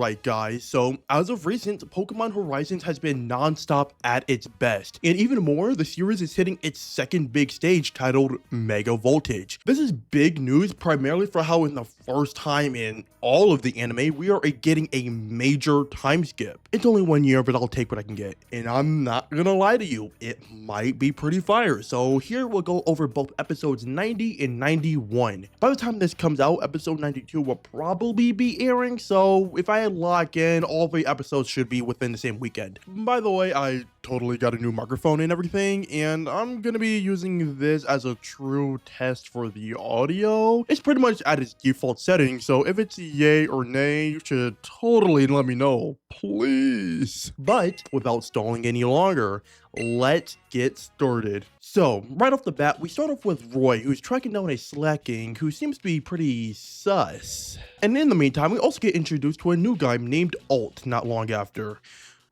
Alright guys, so as of recent, Pokemon Horizons has been non-stop at its best. And even more, the series is hitting its second big stage titled Mega Voltage. This is big news primarily for how in the first time in all of the anime, we are getting a major time skip. It's only 1 year, but I'll take what I can get. And I'm not gonna lie to you, it might be pretty fire. So here we'll go over both episodes 90 and 91. By the time this comes out, episode 92 will probably be airing, so if I lock in, all 3 episodes should be within the same weekend. By the way, I totally got a new microphone and everything, and I'm gonna be using this as a true test for the audio. It's pretty much at its default setting, so if it's yay or nay, you should totally let me know, please. But without stalling any longer, let's get started. So, right off the bat, we start off with Roy, who's tracking down a slacking who seems to be pretty sus. And in the meantime, we also get introduced to a new guy named Alt not long after.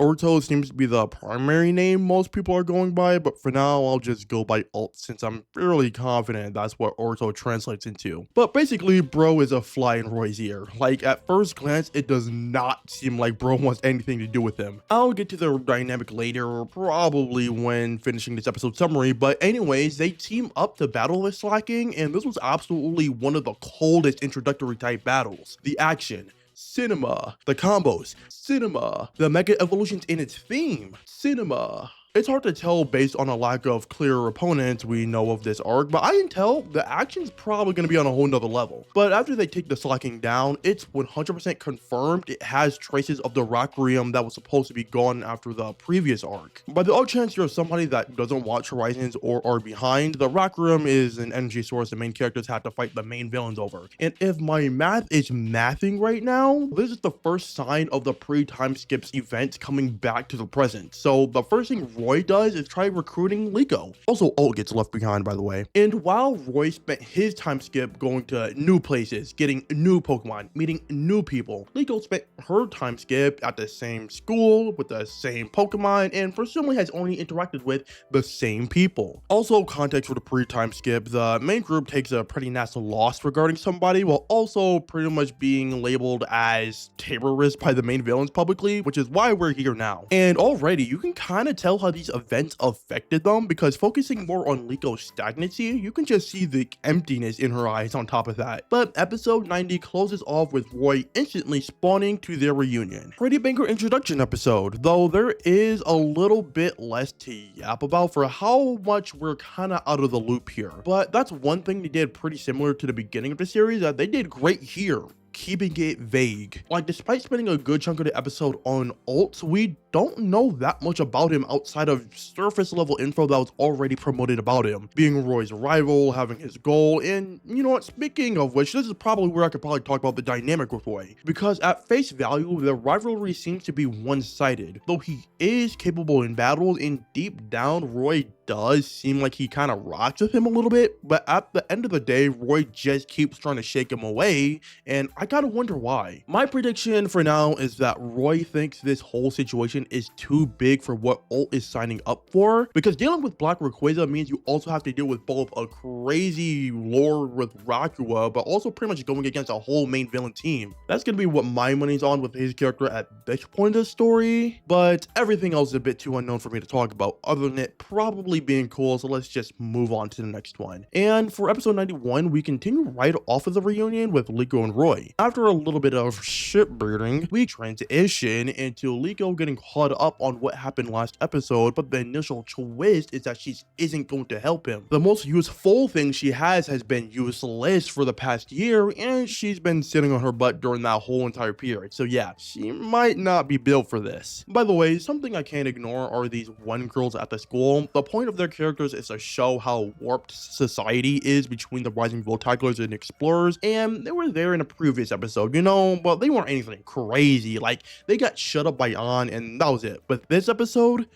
Orto seems to be the primary name most people are going by, but for now, I'll just go by Alt since I'm fairly confident that's what Orto translates into. But basically, bro is a fly in Roy's ear. Like, at first glance, it does not seem like bro wants anything to do with him. I'll get to their dynamic later, probably when finishing this episode summary, but anyways, they team up to battle this slacking, and this was absolutely one of the coldest introductory type battles. The action, cinema, the combos, cinema, the mega evolutions in its theme, cinema. It's hard to tell based on a lack of clear opponents we know of this arc, but I can tell the action's probably going to be on a whole nother level. But after they take the slacking down, it's 100% confirmed it has traces of the Requiem that was supposed to be gone after the previous arc. By the odd chance you're somebody that doesn't watch Horizons or are behind, the Requiem is an energy source the main characters have to fight the main villains over. And if my math is mathing right now, this is the first sign of the pre-time skips events coming back to the present. So the first thing Roy does is try recruiting Liko. Also, Alt gets left behind, by the way. And while Roy spent his time skip going to new places, getting new Pokemon, meeting new people, Liko spent her time skip at the same school with the same Pokemon and presumably has only interacted with the same people. Also, context for the pre-time skip, the main group takes a pretty nasty loss regarding somebody while also pretty much being labeled as terrorists by the main villains publicly, which is why we're here now. And already, you can kind of tell how these events affected them because focusing more on Liko's stagnancy, you can just see the emptiness in her eyes on top of that. But episode 90 closes off with Roy instantly spawning to their reunion. Pretty banger introduction episode, though there is a little bit less to yap about for how much we're kind of out of the loop here. But that's one thing they did pretty similar to the beginning of the series that they did great here, keeping it vague. Like, despite spending a good chunk of the episode on Alt, we don't know that much about him outside of surface level info that was already promoted about him, being Roy's rival, having his goal, and you know what, speaking of which, this is probably where I could probably talk about the dynamic with Roy, because at face value, the rivalry seems to be one-sided. Though he is capable in battles, and deep down, Roy does seem like he kind of rocks with him a little bit, but at the end of the day, Roy just keeps trying to shake him away, and I gotta wonder why. My prediction for now is that Roy thinks this whole situation is too big for what Alt is signing up for, because dealing with Black Rayquaza means you also have to deal with both a crazy lore with Rakua, but also pretty much going against a whole main villain team. That's gonna be what my money's on with his character at this point of the story, but everything else is a bit too unknown for me to talk about, other than it probably being cool, so let's just move on to the next one. And for episode 91, we continue right off of the reunion with Liko and Roy. After a little bit of shitbirding, we transition into Liko getting caught up on what happened last episode, but the initial twist is that she isn't going to help him. The most useful thing she has been useless for the past year, and she's been sitting on her butt during that whole entire period. So yeah, she might not be built for this. By the way, something I can't ignore are these one girls at the school. The point of their characters is to show how warped society is between the rising Voltaglers and explorers, and they were there in a previous episode, you know, but they weren't anything crazy. Like, they got shut up by An and that was it. But this episode,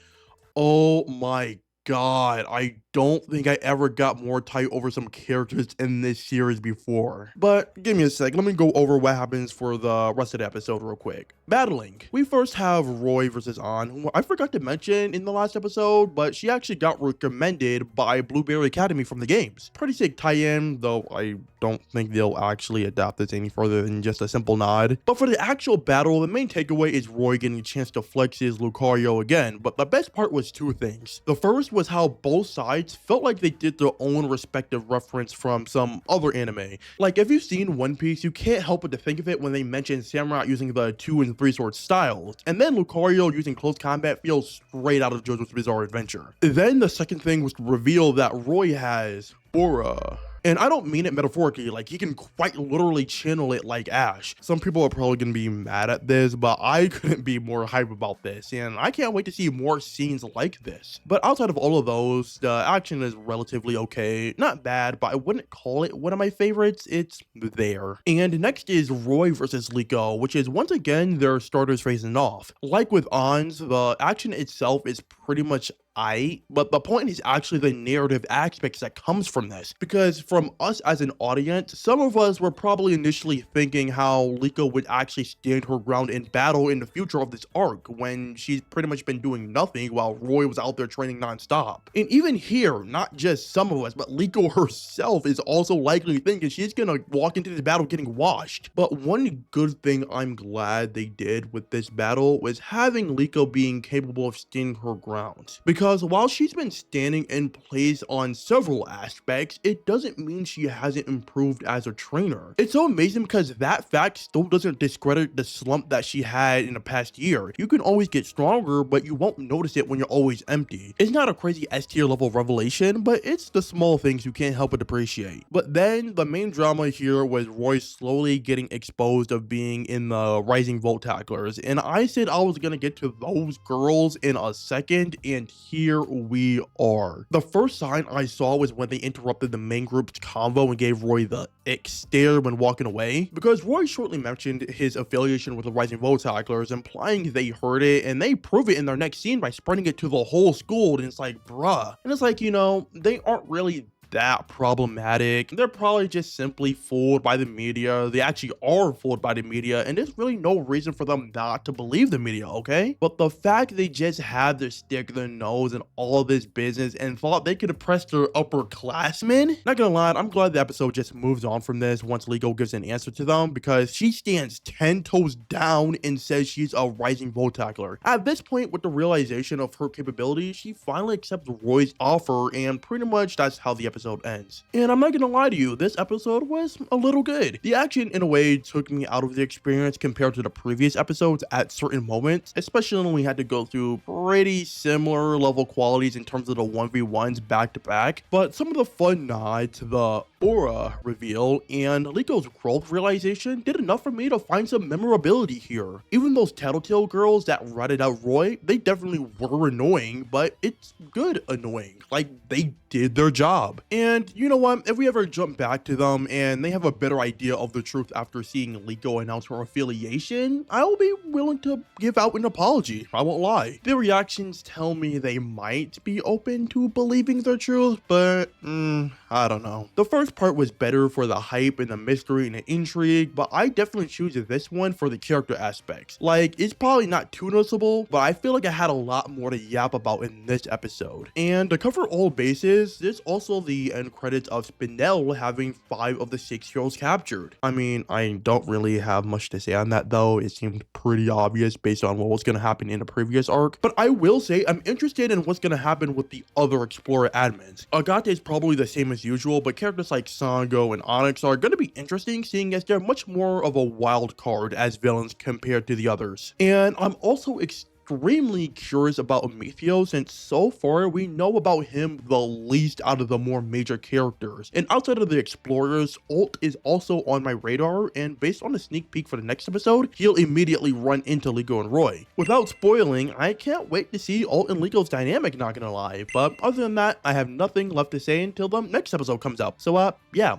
oh my god, I don't think I ever got more tight over some characters in this series before. But give me a sec, let me go over what happens for the rest of the episode real quick. Battling. We first have Roy versus An, who I forgot to mention in the last episode, but she actually got recommended by Blueberry Academy from the games. Pretty sick tie-in, though I don't think they'll actually adapt this any further than just a simple nod. But for the actual battle, the main takeaway is Roy getting a chance to flex his Lucario again, but the best part was two things. The first was how both sides felt like they did their own respective reference from some other anime. Like, if you've seen One Piece, you can't help but to think of it when they mention Samurai using the 2 and 3 sword styles, and then Lucario using close combat feels straight out of JoJo's Bizarre Adventure. Then the second thing was to reveal that Roy has Aura. And I don't mean it metaphorically, like he can quite literally channel it like Ash. Some people are probably gonna be mad at this, but I couldn't be more hype about this, and I can't wait to see more scenes like this. But outside of all of those, the action is relatively okay. Not bad, but I wouldn't call it one of my favorites. It's there. And next is Roy versus Liko, which is once again their starters facing off. Like with An's, the action itself is pretty much but the point is actually the narrative aspects that comes from this, because from us as an audience, some of us were probably initially thinking how Liko would actually stand her ground in battle in the future of this arc when she's pretty much been doing nothing while Roy was out there training non-stop. And even here, not just some of us, but Liko herself is also likely thinking she's gonna walk into this battle getting washed. But one good thing I'm glad they did with this battle was having Liko being capable of standing her ground, because while she's been standing in place on several aspects, it doesn't mean she hasn't improved as a trainer. It's so amazing because that fact still doesn't discredit the slump that she had in the past year. You can always get stronger, but you won't notice it when you're always empty. It's not a crazy S tier level revelation, but it's the small things you can't help but appreciate. But then the main drama here was Roy slowly getting exposed of being in the Rising Volt tacklers, and I said I was gonna get to those girls in a second, and here we are. The first sign I saw was when they interrupted the main group's convo and gave Roy the ick stare when walking away, because Roy shortly mentioned his affiliation with the Rising Volt tacklers, implying they heard it, and they prove it in their next scene by spreading it to the whole school, and it's like, bruh. And it's like, you know, they aren't really that problematic. They're probably just simply fooled by the media. They actually are fooled by the media, and there's really no reason for them not to believe the media, okay? But the fact they just had to stick their nose in all of this business and thought they could oppress their upperclassmen, not gonna lie, I'm glad the episode just moves on from this once Liko gives an answer to them, because she stands 10 toes down and says she's a Rising Volt tackler. At this point, with the realization of her capabilities, she finally accepts Roy's offer, and pretty much that's how the episode ends. And I'm not gonna lie to you, this episode was a little good. The action in a way took me out of the experience compared to the previous episodes at certain moments, especially when we had to go through pretty similar level qualities in terms of the 1v1s back to back. But some of the fun nods to the Aura reveal and Liko's growth realization did enough for me to find some memorability here. Even those Tattletale girls that ratted out Roy, they definitely were annoying, but it's good annoying. Like, they did their job. And you know what, if we ever jump back to them and they have a better idea of the truth after seeing Liko announce her affiliation, I will be willing to give out an apology, I won't lie. Their reactions tell me they might be open to believing the truth, but I don't know. The first part was better for the hype and the mystery and the intrigue, but I definitely choose this one for the character aspects. Like, it's probably not too noticeable, but I feel like I had a lot more to yap about in this episode. And to cover all bases, there's also the end credits of Spinel having 5 of the 6 heroes captured. I mean, I don't really have much to say on that though. It seemed pretty obvious based on what was going to happen in the previous arc, but I will say I'm interested in what's going to happen with the other Explorer admins. Agate is probably the same as usual, but characters like Sango and Onyx are going to be interesting, seeing as they're much more of a wild card as villains compared to the others. And I'm also extremely curious about Amethio, since so far we know about him the least out of the more major characters. And outside of the Explorers, Ult is also on my radar, and based on the sneak peek for the next episode, he'll immediately run into Liko and Roy. Without spoiling, I can't wait to see Ult and Liko's dynamic, not gonna lie. But other than that, I have nothing left to say until the next episode comes out. So yeah,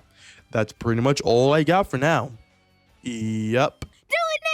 that's pretty much all I got for now. Yep. Do it now!